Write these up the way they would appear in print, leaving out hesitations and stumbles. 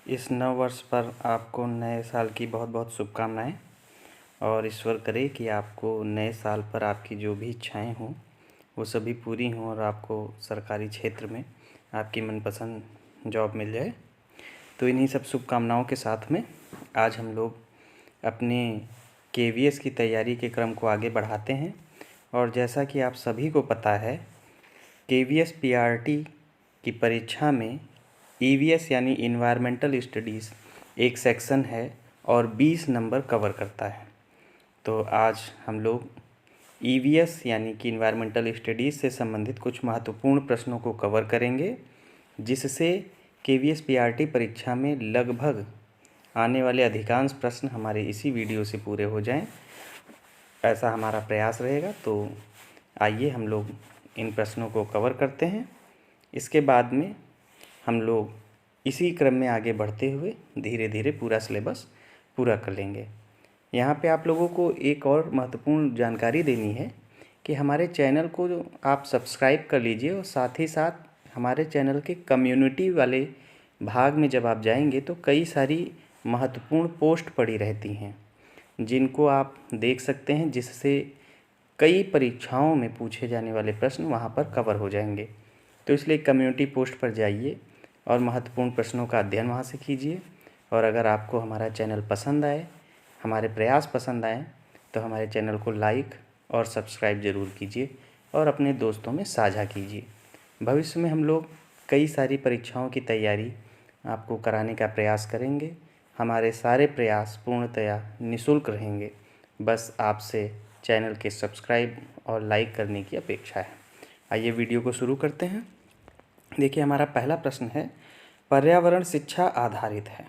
इस नव वर्ष पर आपको नए साल की बहुत बहुत शुभकामनाएं और ईश्वर करे कि आपको नए साल पर आपकी जो भी इच्छाएं हों वो सभी पूरी हों और आपको सरकारी क्षेत्र में आपकी मनपसंद जॉब मिल जाए। तो इन्हीं सब शुभकामनाओं के साथ में आज हम लोग अपने केवीएस की तैयारी के क्रम को आगे बढ़ाते हैं। और जैसा कि आप सभी को पता है, केवीएस पीआरटी की परीक्षा में ईवीएस यानी इन्वायरमेंटल स्टडीज़ एक सेक्शन है और 20 नंबर कवर करता है। तो आज हम लोग ईवीएस यानी कि इन्वायरमेंटल स्टडीज़ से संबंधित कुछ महत्वपूर्ण प्रश्नों को कवर करेंगे, जिससे केवीएस पीआरटी परीक्षा में लगभग आने वाले अधिकांश प्रश्न हमारे इसी वीडियो से पूरे हो जाएं, ऐसा हमारा प्रयास रहेगा। तो आइए हम लोग इन प्रश्नों को कवर करते हैं। इसके बाद में हम लोग इसी क्रम में आगे बढ़ते हुए धीरे धीरे पूरा सिलेबस पूरा कर लेंगे। यहाँ पे आप लोगों को एक और महत्वपूर्ण जानकारी देनी है कि हमारे चैनल को आप सब्सक्राइब कर लीजिए और साथ ही साथ हमारे चैनल के कम्युनिटी वाले भाग में जब आप जाएंगे तो कई सारी महत्वपूर्ण पोस्ट पड़ी रहती हैं जिनको आप देख सकते हैं, जिससे कई परीक्षाओं में पूछे जाने वाले प्रश्न वहाँ पर कवर हो जाएंगे। तो इसलिए कम्युनिटी पोस्ट पर जाइए और महत्वपूर्ण प्रश्नों का अध्ययन वहाँ से कीजिए। और अगर आपको हमारा चैनल पसंद आए, हमारे प्रयास पसंद आए, तो हमारे चैनल को लाइक और सब्सक्राइब ज़रूर कीजिए और अपने दोस्तों में साझा कीजिए। भविष्य में हम लोग कई सारी परीक्षाओं की तैयारी आपको कराने का प्रयास करेंगे। हमारे सारे प्रयास पूर्णतया निःशुल्क रहेंगे, बस आपसे चैनल के सब्सक्राइब और लाइक करने की अपेक्षा है। आइए वीडियो को शुरू करते हैं। देखिए, हमारा पहला प्रश्न है, पर्यावरण शिक्षा आधारित है।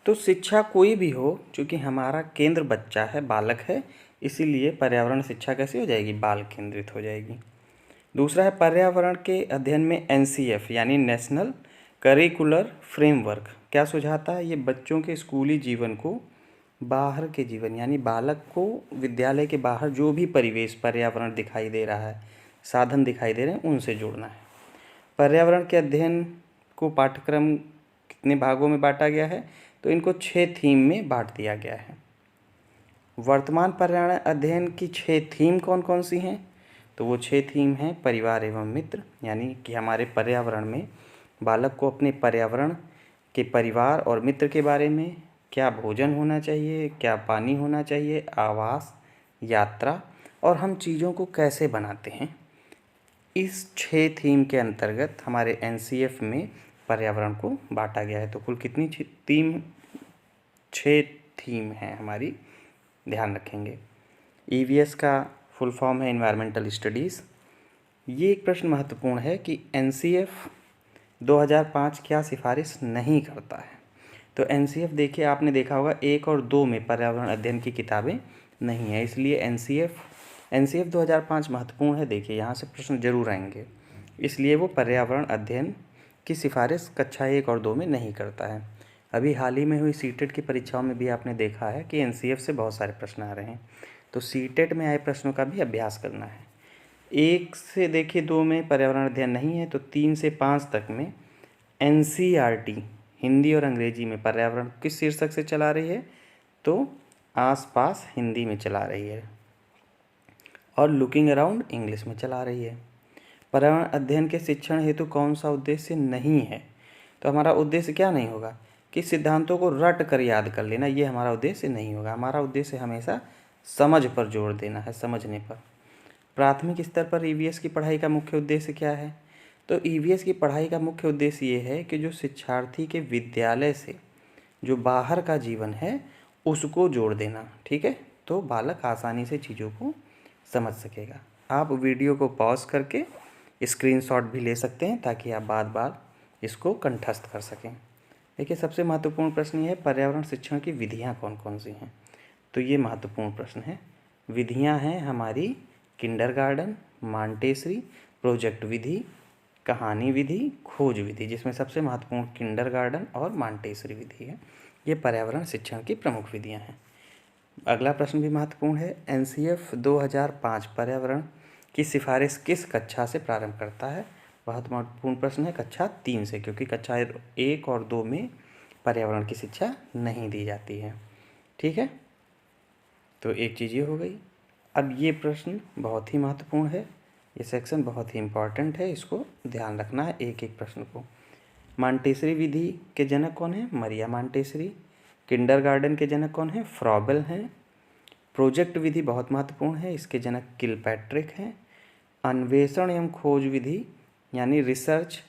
तो शिक्षा कोई भी हो, चूँकि हमारा केंद्र बच्चा है, बालक है, इसीलिए पर्यावरण शिक्षा कैसी हो जाएगी, बाल केंद्रित हो जाएगी। दूसरा है, पर्यावरण के अध्ययन में एनसीएफ यानी नेशनल करिकुलर फ्रेमवर्क क्या सुझाता है। ये बच्चों के स्कूली जीवन को बाहर के जीवन यानी बालक को विद्यालय के बाहर जो भी परिवेश पर्यावरण दिखाई दे रहा है, साधन दिखाई दे रहे हैं, उनसे जोड़ना है। पर्यावरण के अध्ययन को पाठ्यक्रम कितने भागों में बांटा गया है, तो इनको 6 थीम में बांट दिया गया है। वर्तमान पर्यावरण अध्ययन की 6 थीम कौन कौन सी हैं, तो वो 6 थीम हैं, परिवार एवं मित्र, यानी कि हमारे पर्यावरण में बालक को अपने पर्यावरण के परिवार और मित्र के बारे में, क्या भोजन होना चाहिए, क्या पानी होना चाहिए, आवास, यात्रा और हम चीज़ों को कैसे बनाते हैं। इस 6 थीम के अंतर्गत हमारे एनसीएफ में पर्यावरण को बांटा गया है। तो कुल कितनी थीम, 6 थीम हैं हमारी, ध्यान रखेंगे। ईवीएस का फुल फॉर्म है इन्वायरमेंटल स्टडीज़। ये एक प्रश्न महत्वपूर्ण है कि एनसीएफ 2005 क्या सिफारिश नहीं करता है। तो एनसीएफ देखिए, आपने देखा होगा 1 और 2 में पर्यावरण अध्ययन की किताबें नहीं है, इसलिए एनसीएफ 2005 महत्वपूर्ण है। देखिए, यहाँ से प्रश्न जरूर आएंगे, इसलिए वो पर्यावरण अध्ययन की सिफारिश कक्षा 1 और 2 में नहीं करता है। अभी हाल ही में हुई सीटेट की परीक्षाओं में भी आपने देखा है कि एनसीएफ से बहुत सारे प्रश्न आ रहे हैं, तो सीटेट में आए प्रश्नों का भी अभ्यास करना है। 1 से देखिए 2 में पर्यावरण अध्ययन नहीं है, तो 3 से 5 तक में एनसीईआरटी हिंदी और अंग्रेजी में पर्यावरण किस शीर्षक से चला रही है, तो आसपास हिंदी में चला रही है और लुकिंग अराउंड इंग्लिश में चला रही है। पर्यावरण अध्ययन के शिक्षण हेतु कौन सा उद्देश्य नहीं है, तो हमारा उद्देश्य क्या नहीं होगा कि सिद्धांतों को रट कर याद कर लेना, ये हमारा उद्देश्य नहीं होगा। हमारा उद्देश्य हमेशा समझ पर जोर देना है, समझने पर। प्राथमिक स्तर पर ईवीएस की पढ़ाई का मुख्य उद्देश्य क्या है, तो ईवीएस की पढ़ाई का मुख्य उद्देश्य ये है कि जो शिक्षार्थी के विद्यालय से जो बाहर का जीवन है उसको जोड़ देना, ठीक है, तो बालक आसानी से चीज़ों को समझ सकेगा। आप वीडियो को पॉज करके स्क्रीनशॉट भी ले सकते हैं ताकि आप बार बार इसको कंठस्थ कर सकें। देखिए, सबसे महत्वपूर्ण प्रश्न ये है, पर्यावरण शिक्षण की विधियाँ कौन कौन सी हैं, तो ये महत्वपूर्ण प्रश्न है। विधियाँ हैं हमारी किंडरगार्टन, मॉन्टेसरी, प्रोजेक्ट विधि, कहानी विधि, खोज विधि, जिसमें सबसे महत्वपूर्ण किंडरगार्टन और मॉन्टेसरी विधि है। ये पर्यावरण शिक्षण की प्रमुख विधियाँ हैं। अगला प्रश्न भी महत्वपूर्ण है, एनसीएफ 2005 पर्यावरण की सिफारिश किस कक्षा से प्रारंभ करता है। बहुत महत्वपूर्ण प्रश्न है, कक्षा 3 से, क्योंकि कक्षा 1 और 2 में पर्यावरण की शिक्षा नहीं दी जाती है। ठीक है, तो एक चीज़ ये हो गई। अब ये प्रश्न बहुत ही महत्वपूर्ण है, ये सेक्शन बहुत ही इम्पॉर्टेंट है, इसको ध्यान रखना है एक एक प्रश्न को। मॉन्टेसरी विधि के जनक कौन है? मरिया मॉन्टेसरी। किंडरगार्टन के जनक कौन है? फ्रॉबेल हैं। प्रोजेक्ट विधि बहुत महत्वपूर्ण है, इसके जनक किलपैट्रिक हैं। अन्वेषण एवं खोज विधि यानी रिसर्च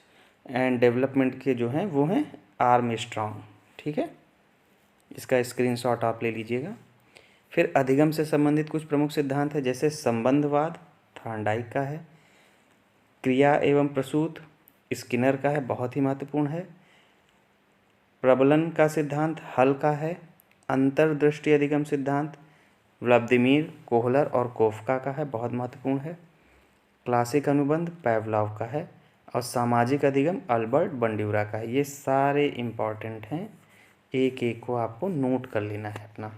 एंड डेवलपमेंट के जो हैं वो हैं आर्मस्ट्रॉन्ग। ठीक है, इसका स्क्रीनशॉट आप ले लीजिएगा। फिर अधिगम से संबंधित कुछ प्रमुख सिद्धांत है, जैसे संबंधवाद थॉर्नडाइक का है। क्रिया एवं प्रसूत स्किनर का है, बहुत ही महत्वपूर्ण है। प्रबलन का सिद्धांत हल का है। अंतर्दृष्टि अधिगम सिद्धांत व्लादिमीर कोहलर और कोफका का है, बहुत महत्वपूर्ण है। क्लासिक अनुबंध पैवलॉव का है। और सामाजिक अधिगम अल्बर्ट बंड्यूरा का है। ये सारे इम्पॉर्टेंट हैं, एक एक को आपको नोट कर लेना है अपना।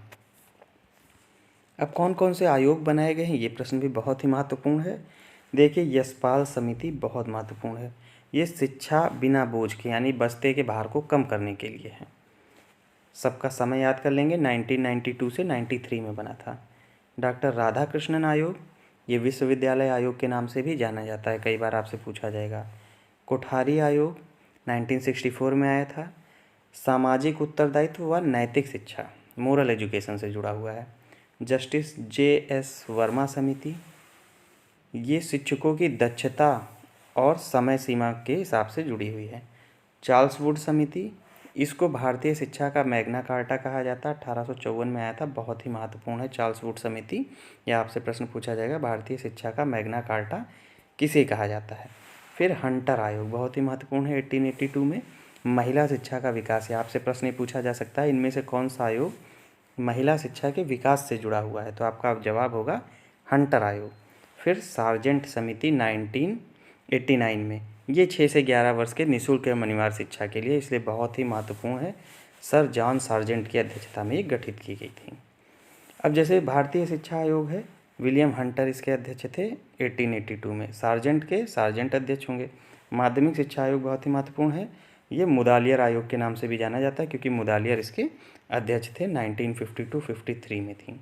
अब कौन कौन से आयोग बनाए गए हैं, ये प्रश्न भी बहुत ही महत्वपूर्ण है। देखिए, यशपाल समिति बहुत महत्वपूर्ण है, ये शिक्षा बिना बोझ के यानी बस्ते के भार को कम करने के लिए है। सबका समय याद कर लेंगे, 1992 से 93 में बना था। डॉक्टर राधाकृष्णन आयोग, ये विश्वविद्यालय आयोग के नाम से भी जाना जाता है, कई बार आपसे पूछा जाएगा। कोठारी आयोग 1964 में आया था, सामाजिक उत्तरदायित्व व नैतिक शिक्षा मोरल एजुकेशन से जुड़ा हुआ है। जस्टिस JS वर्मा समिति, ये शिक्षकों की दक्षता और समय सीमा के हिसाब से जुड़ी हुई है। चार्ल्स वुड समिति, इसको भारतीय शिक्षा का मैग्ना कार्टा कहा जाता है, 1854 में आया था, बहुत ही महत्वपूर्ण है चार्ल्स वुड समिति। यह आपसे प्रश्न पूछा जाएगा, भारतीय शिक्षा का मैग्ना कार्टा किसे कहा जाता है। फिर हंटर आयोग बहुत ही महत्वपूर्ण है, 1882 में। महिला शिक्षा का विकास, आपसे प्रश्न ये पूछा जा सकता है इनमें से कौन सा आयोग महिला शिक्षा के विकास से जुड़ा हुआ है, तो आपका जवाब होगा हंटर आयोग। फिर सार्जेंट समिति 1989 में, ये 6 से 11 वर्ष के निःशुल्क एवं अनिवार्य शिक्षा के लिए, इसलिए बहुत ही महत्वपूर्ण है, सर जॉन सार्जेंट की अध्यक्षता में ये गठित की गई थी। अब जैसे भारतीय शिक्षा आयोग है, विलियम हंटर इसके अध्यक्ष थे 1882 में, सार्जेंट के सार्जेंट अध्यक्ष होंगे। माध्यमिक शिक्षा आयोग बहुत ही महत्वपूर्ण है, ये मुदालियर आयोग के नाम से भी जाना जाता है, क्योंकि मुदालियर इसके अध्यक्ष थे, 1952-53 में थी।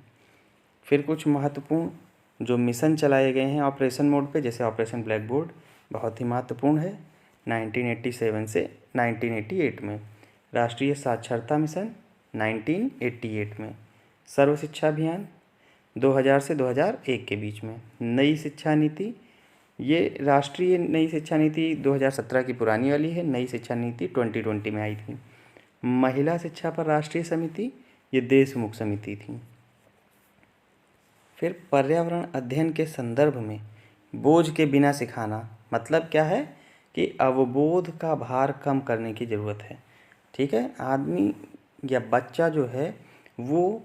फिर कुछ महत्वपूर्ण जो मिशन चलाए गए हैं ऑपरेशन मोड पे, जैसे ऑपरेशन ब्लैक बोर्ड बहुत ही महत्वपूर्ण है, 1987 से 1988 में। राष्ट्रीय साक्षरता मिशन 1988 में। सर्व शिक्षा अभियान 2000 से 2001 के बीच में। नई शिक्षा नीति, ये राष्ट्रीय नई शिक्षा नीति 2017 की पुरानी वाली है, नई शिक्षा नीति 2020 में आई थी। महिला शिक्षा पर राष्ट्रीय समिति, ये देशमुख समिति थी। फिर पर्यावरण अध्ययन के संदर्भ में बोझ के बिना सिखाना, मतलब क्या है कि अवबोध का भार कम करने की ज़रूरत है। ठीक है, आदमी या बच्चा जो है वो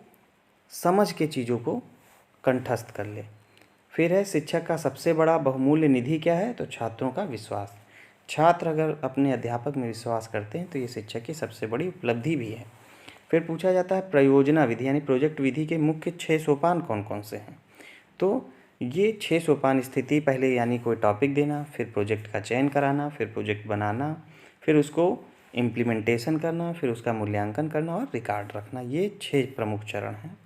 समझ के चीज़ों को कंठस्थ कर ले। फिर है शिक्षक का सबसे बड़ा बहुमूल्य निधि क्या है, तो छात्रों का विश्वास। छात्र अगर अपने अध्यापक में विश्वास करते हैं तो ये शिक्षक की सबसे बड़ी उपलब्धि भी है। फिर पूछा जाता है प्रयोजना विधि यानी प्रोजेक्ट विधि के मुख्य 6 सोपान कौन कौन से हैं, तो ये 6 सोपान स्थिति पहले यानी कोई टॉपिक देना, फिर प्रोजेक्ट का चयन कराना, फिर प्रोजेक्ट बनाना, फिर उसको इम्प्लीमेंटेशन करना, फिर उसका मूल्यांकन करना और रिकॉर्ड रखना, ये 6 प्रमुख चरण हैं।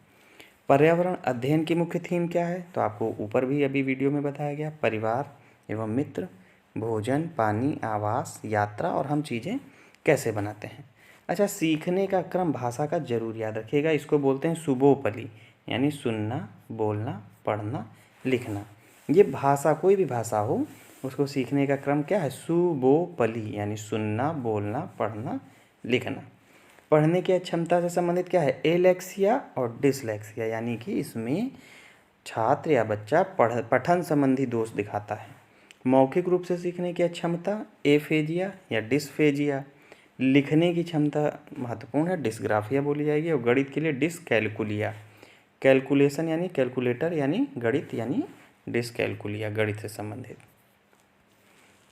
पर्यावरण अध्ययन की मुख्य थीम क्या है, तो आपको ऊपर भी अभी वीडियो में बताया गया, परिवार एवं मित्र, भोजन, पानी, आवास, यात्रा और हम चीज़ें कैसे बनाते हैं। अच्छा, सीखने का क्रम भाषा का जरूर याद रखिएगा, इसको बोलते हैं सुबोपली यानी सुनना, बोलना, पढ़ना, लिखना। ये भाषा कोई भी भाषा हो उसको सीखने का क्रम क्या है, सुबोपली यानी सुनना, बोलना, पढ़ना, लिखना। पढ़ने की क्षमता से संबंधित क्या है, एलेक्सिया और डिसलेक्सिया, यानी कि इसमें छात्र या बच्चा पठन संबंधी दोष दिखाता है। मौखिक रूप से सीखने की क्षमता एफेजिया या डिसफेजिया। लिखने की क्षमता महत्वपूर्ण है, डिस्ग्राफिया बोली जाएगी। और गणित के लिए डिसकैलकुलिया, कैलकुलेशन यानी कैलकुलेटर यानी गणित यानी डिसकैलकुलिया, गणित से संबंधित।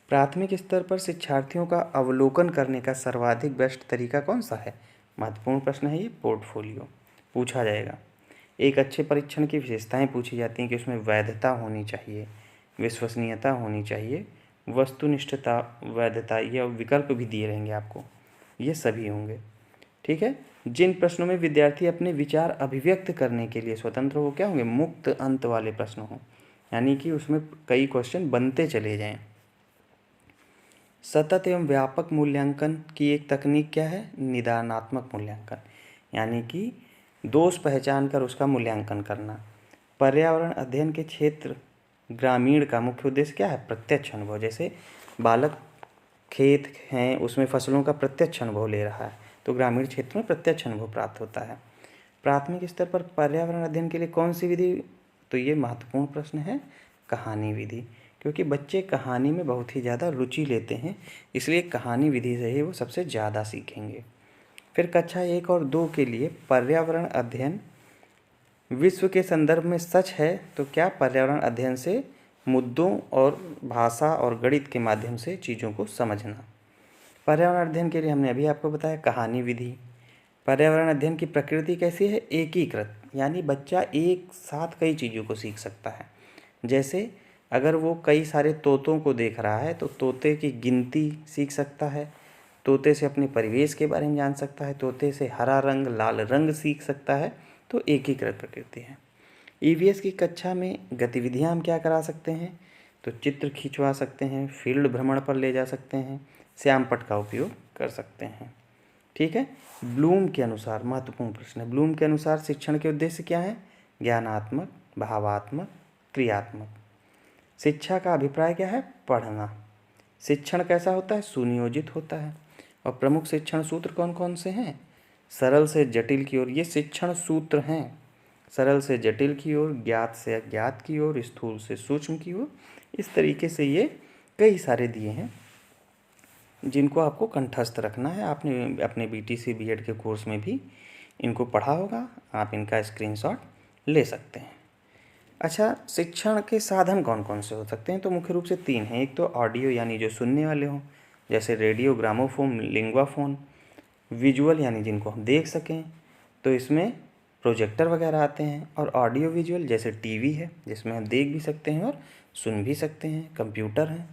प्राथमिक स्तर पर शिक्षार्थियों का अवलोकन करने का सर्वाधिक बेस्ट तरीका कौन सा है, महत्वपूर्ण प्रश्न है ये, पोर्टफोलियो पूछा जाएगा। एक अच्छे परीक्षण की विशेषताएं पूछी जाती हैं कि उसमें वैधता होनी चाहिए, विश्वसनीयता होनी चाहिए, वस्तुनिष्ठता, वैधता, ये विकल्प भी दिए रहेंगे आपको, ये सभी होंगे। ठीक है। जिन प्रश्नों में विद्यार्थी अपने विचार अभिव्यक्त करने के लिए स्वतंत्र हो, क्या होंगे, मुक्त अंत वाले प्रश्न हों, यानी कि उसमें कई क्वेश्चन बनते चले जाएं। सतत एवं व्यापक मूल्यांकन की एक तकनीक क्या है, निदानात्मक मूल्यांकन, यानी कि दोष पहचान कर उसका मूल्यांकन करना। पर्यावरण अध्ययन के क्षेत्र ग्रामीण का मुख्य उद्देश्य क्या है, प्रत्यक्ष अनुभव। जैसे बालक खेत हैं, उसमें फसलों का प्रत्यक्ष अनुभव ले रहा है, तो ग्रामीण क्षेत्र में प्रत्यक्ष अनुभव प्राप्त होता है। प्राथमिक स्तर पर पर्यावरण अध्ययन के लिए कौन सी विधि, तो ये महत्वपूर्ण प्रश्न है, कहानी विधि, क्योंकि बच्चे कहानी में बहुत ही ज़्यादा रुचि लेते हैं, इसलिए कहानी विधि से ही वो सबसे ज़्यादा सीखेंगे। फिर कक्षा 1 और 2 के लिए पर्यावरण अध्ययन विश्व के संदर्भ में सच है, तो क्या पर्यावरण अध्ययन से मुद्दों और भाषा और गणित के माध्यम से चीज़ों को समझना। पर्यावरण अध्ययन के लिए हमने अभी आपको बताया कहानी विधि। पर्यावरण अध्ययन की प्रकृति कैसी है, एकीकृत, यानी बच्चा एक साथ कई चीज़ों को सीख सकता है। जैसे अगर वो कई सारे तोतों को देख रहा है तो तोते की गिनती सीख सकता है, तोते से अपने परिवेश के बारे में जान सकता है, तोते से हरा रंग लाल रंग सीख सकता है, तो एकीकृत प्रकृति है। ईवीएस की कक्षा में गतिविधियाँ हम क्या करा सकते हैं, तो चित्र खिंचवा सकते हैं, फील्ड भ्रमण पर ले जा सकते हैं, श्यामपट्ट का उपयोग कर सकते हैं। ठीक है। ब्लूम के अनुसार, महत्वपूर्ण प्रश्न है, ब्लूम के अनुसार शिक्षण के उद्देश्य क्या है, ज्ञानात्मक, भावात्मक, क्रियात्मक। शिक्षा का अभिप्राय क्या है, पढ़ना। शिक्षण कैसा होता है, सुनियोजित होता है। और प्रमुख शिक्षण सूत्र कौन कौन से हैं, सरल से जटिल की ओर, ये शिक्षण सूत्र हैं। सरल से जटिल की ओर, ज्ञात से अज्ञात की ओर, स्थूल से सूक्ष्म की ओर, इस तरीके से ये कई सारे दिए हैं जिनको आपको कंठस्थ रखना है। आपने अपने बीटीसी बीएड के कोर्स में भी इनको पढ़ा होगा, आप इनका स्क्रीनशॉट ले सकते हैं। अच्छा, शिक्षण के साधन कौन कौन से हो सकते हैं, तो मुख्य रूप से 3 हैं। एक तो ऑडियो यानी जो सुनने वाले हों, जैसे रेडियो, ग्रामोफोन, लिंग्वाफोन। विजुअल यानी जिनको हम देख सकें, तो इसमें प्रोजेक्टर वगैरह आते हैं। और ऑडियो विजुअल जैसे टीवी है जिसमें हम देख भी सकते हैं और सुन भी सकते हैं, कंप्यूटर हैं,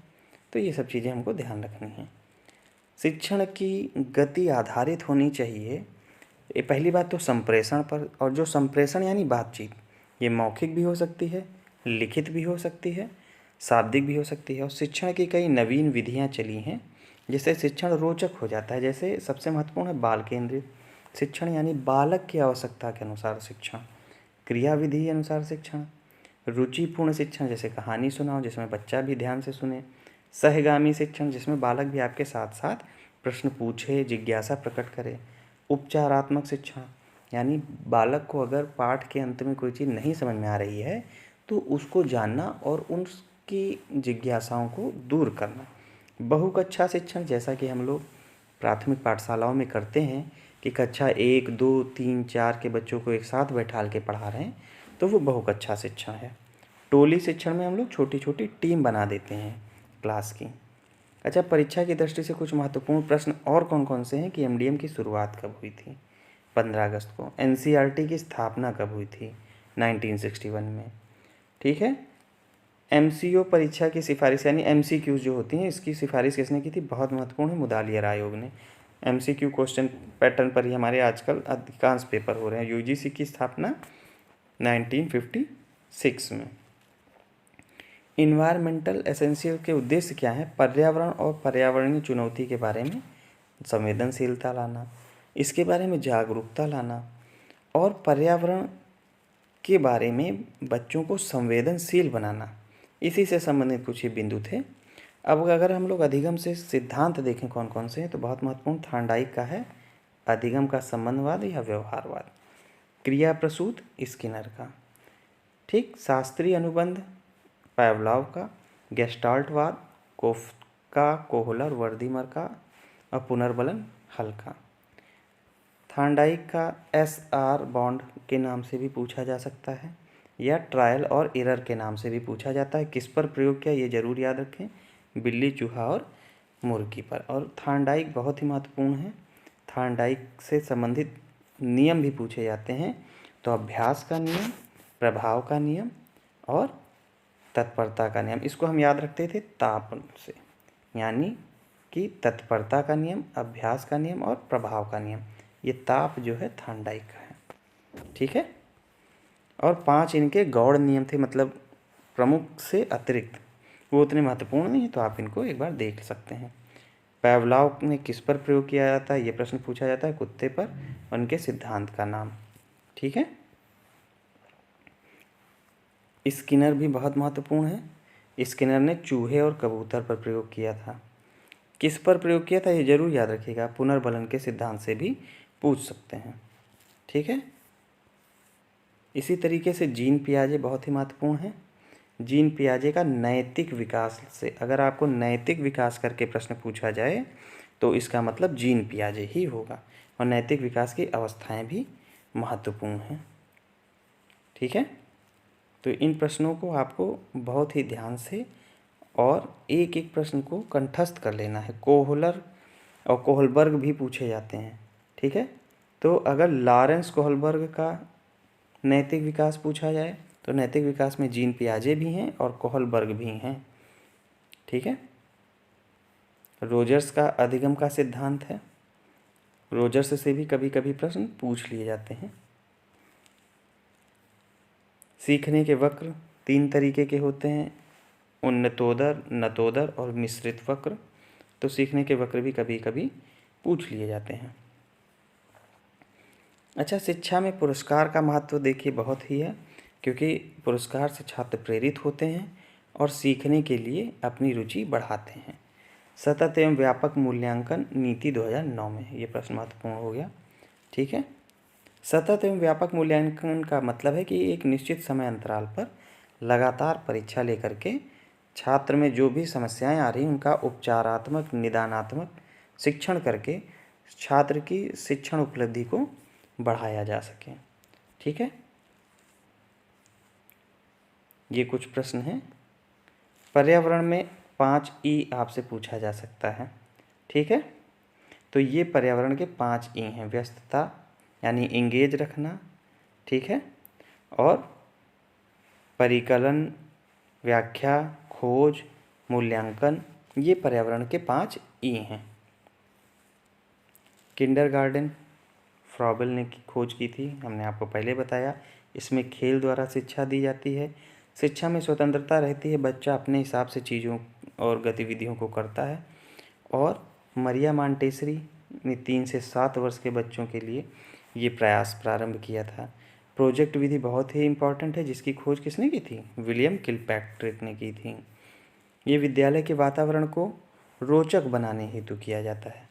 तो ये सब चीज़ें हमको ध्यान रखनी हैं। शिक्षण की गति आधारित होनी चाहिए, ये पहली बात तो संप्रेषण पर, और जो संप्रेषण यानी बातचीत, ये मौखिक भी हो सकती है, लिखित भी हो सकती है, शाब्दिक भी हो सकती है। और शिक्षण की कई नवीन विधियाँ चली हैं जिससे शिक्षण रोचक हो जाता है। जैसे सबसे महत्वपूर्ण है बाल केंद्रित शिक्षण, यानी बालक की आवश्यकता के अनुसार शिक्षण, क्रिया विधि अनुसार शिक्षण, रुचिपूर्ण शिक्षण, जैसे कहानी सुनाओ जिसमें बच्चा भी ध्यान से सुने, सहगामी शिक्षण जिसमें बालक भी आपके साथ साथ प्रश्न पूछे, जिज्ञासा प्रकट करे, उपचारात्मक शिक्षण, यानी बालक को अगर पाठ के अंत में कोई चीज़ नहीं समझ में आ रही है तो उसको जानना और उसकी जिज्ञासाओं को दूर करना। बहुकक्षा शिक्षण, जैसा कि हम लोग प्राथमिक पाठशालाओं में करते हैं कि कक्षा 1, 2, 3, 4 के बच्चों को एक साथ बैठाल के पढ़ा रहे हैं, तो वो बहुकक्षा शिक्षण है। टोली शिक्षण में हम लोग छोटी छोटी टीम बना देते हैं क्लास की। अच्छा, परीक्षा की दृष्टि से कुछ महत्वपूर्ण प्रश्न और कौन कौन से हैं कि एमडीएम की शुरुआत कब हुई थी, 15 अगस्त को। एनसीईआरटी की स्थापना कब हुई थी, 1961 में। ठीक है। एमसीओ परीक्षा की सिफारिश यानी एमसीक्यूज जो होती हैं, इसकी सिफारिश किसने की थी, बहुत महत्वपूर्ण है, मुदालियर आयोग ने। एमसीक्यू क्वेश्चन पैटर्न पर ही हमारे आजकल अधिकांश पेपर हो रहे हैं। यूजीसी की स्थापना 1956 में। इन्वायरमेंटल एसेंशियल के उद्देश्य क्या है, पर्यावरण और पर्यावरणीय चुनौती के बारे में संवेदनशीलता लाना, इसके बारे में जागरूकता लाना, और पर्यावरण के बारे में बच्चों को संवेदनशील बनाना, इसी से संबंधित कुछ ही बिंदु थे। अब अगर हम लोग अधिगम से सिद्धांत देखें कौन कौन से हैं, तो बहुत महत्वपूर्ण थार्नडाइक का है, अधिगम का संबंधवाद या व्यवहारवाद। क्रिया प्रसूत, स्किनर का। ठीक। शास्त्रीय अनुबंध, पावलोव का। गेस्टाल्टवाद, कोफ्का, कोहलर, वर्दीमर का। और पुनर्बलन, हल का। थार्नडाइक का SR बॉन्ड के नाम से भी पूछा जा सकता है, या ट्रायल और एरर के नाम से भी पूछा जाता है। किस पर प्रयोग किया, ये जरूर याद रखें, बिल्ली, चूहा और मुर्गी पर। और थार्नडाइक बहुत ही महत्वपूर्ण है, थार्नडाइक से संबंधित नियम भी पूछे जाते हैं, तो अभ्यास का नियम, प्रभाव का नियम और तत्परता का नियम, इसको हम याद रखते थे ताप से, यानी कि तत्परता का नियम, अभ्यास का नियम और प्रभाव का नियम, ये ताप जो है थांडाइक का है, ठीक है। और 5 इनके गौड़ नियम थे, मतलब प्रमुख से अतिरिक्त, वो उतने महत्वपूर्ण नहीं है, तो आप इनको एक बार देख सकते हैं। पावलोव ने किस पर प्रयोग किया जाता है, ये प्रश्न पूछा जाता है, कुत्ते पर, उनके सिद्धांत का नाम, ठीक है। स्किनर भी बहुत महत्वपूर्ण है। स्किनर ने चूहे और कबूतर पर प्रयोग किया था। किस पर प्रयोग किया था ये जरूर याद रखिएगा, पुनर्बलन के सिद्धांत से भी पूछ सकते हैं, ठीक है। इसी तरीके से जीन पियाजे बहुत ही महत्वपूर्ण है। जीन पियाजे का नैतिक विकास से, अगर आपको नैतिक विकास करके प्रश्न पूछा जाए तो इसका मतलब जीन पियाजे ही होगा, और नैतिक विकास की अवस्थाएं भी महत्वपूर्ण हैं, ठीक है। तो इन प्रश्नों को आपको बहुत ही ध्यान से और एक एक प्रश्न को कंठस्थ कर लेना है। कोहलर और कोहलबर्ग भी पूछे जाते हैं, ठीक है। तो अगर लॉरेंस कोहलबर्ग का नैतिक विकास पूछा जाए तो नैतिक विकास में जीन पियाजे भी हैं और कोहलबर्ग भी हैं, ठीक है। रोजर्स का अधिगम का सिद्धांत है, रोजर्स से भी कभी कभी प्रश्न पूछ लिए जाते हैं। सीखने के वक्र 3 तरीके के होते हैं, उन्नतोदर, नतोदर और मिश्रित वक्र। तो सीखने के वक्र भी कभी कभी पूछ लिए जाते हैं। अच्छा, शिक्षा में पुरस्कार का महत्व देखिए बहुत ही है, क्योंकि पुरस्कार से छात्र प्रेरित होते हैं और सीखने के लिए अपनी रुचि बढ़ाते हैं। सतत एवं व्यापक मूल्यांकन नीति 2009 में, ये प्रश्न महत्वपूर्ण हो गया, ठीक है। सतत एवं व्यापक मूल्यांकन का मतलब है कि एक निश्चित समय अंतराल पर लगातार परीक्षा लेकर के छात्र में जो भी समस्याएं आ रही उनका उपचारात्मक, निदानात्मक शिक्षण करके छात्र की शिक्षण उपलब्धि को बढ़ाया जा सके, ठीक है। ये कुछ प्रश्न हैं। पर्यावरण में 5 ई आपसे पूछा जा सकता है, ठीक है। तो ये पर्यावरण के 5 ई हैं। व्यस्तता यानी इंगेज रखना, ठीक है, और परिकलन, व्याख्या, खोज, मूल्यांकन, ये पर्यावरण के 5 ई हैं। किंडरगार्टन फ्रॉबेल ने खोज की थी, हमने आपको पहले बताया। इसमें खेल द्वारा शिक्षा दी जाती है। शिक्षा में स्वतंत्रता रहती है, बच्चा अपने हिसाब से चीज़ों और गतिविधियों को करता है। और मरिया मॉन्टेसरी ने 3 से 7 वर्ष के बच्चों के लिए ये प्रयास प्रारंभ किया था। प्रोजेक्ट विधि बहुत ही इम्पॉर्टेंट है, जिसकी खोज किसने की थी, विलियम किलपैट्रिक ने की थी। ये विद्यालय के वातावरण को रोचक बनाने हेतु किया जाता है।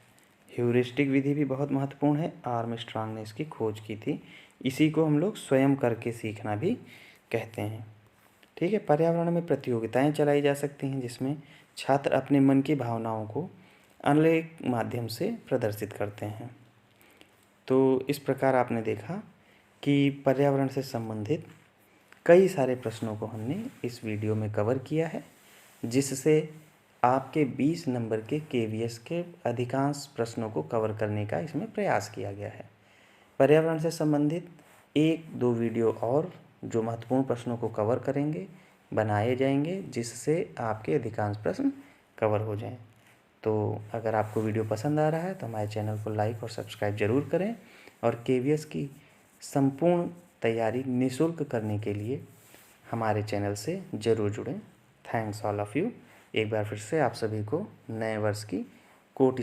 ह्यूरिस्टिक विधि भी बहुत महत्वपूर्ण है, आर्मस्ट्रांग ने इसकी खोज की थी। इसी को हम लोग स्वयं करके सीखना भी कहते हैं, ठीक है। पर्यावरण में प्रतियोगिताएं चलाई जा सकती हैं, जिसमें छात्र अपने मन की भावनाओं को अनेक माध्यम से प्रदर्शित करते हैं। तो इस प्रकार आपने देखा कि पर्यावरण से संबंधित कई सारे प्रश्नों को हमने इस वीडियो में कवर किया है, जिससे आपके 20 नंबर के केवीएस के अधिकांश प्रश्नों को कवर करने का इसमें प्रयास किया गया है। पर्यावरण से संबंधित 1-2 वीडियो और जो महत्वपूर्ण प्रश्नों को कवर करेंगे, बनाए जाएंगे, जिससे आपके अधिकांश प्रश्न कवर हो जाएं। तो अगर आपको वीडियो पसंद आ रहा है तो हमारे चैनल को लाइक और सब्सक्राइब ज़रूर करें, और केवीएस की संपूर्ण तैयारी निःशुल्क करने के लिए हमारे चैनल से ज़रूर जुड़ें। Thanks all of you. एक बार फिर से आप सभी को नए वर्ष की कोटि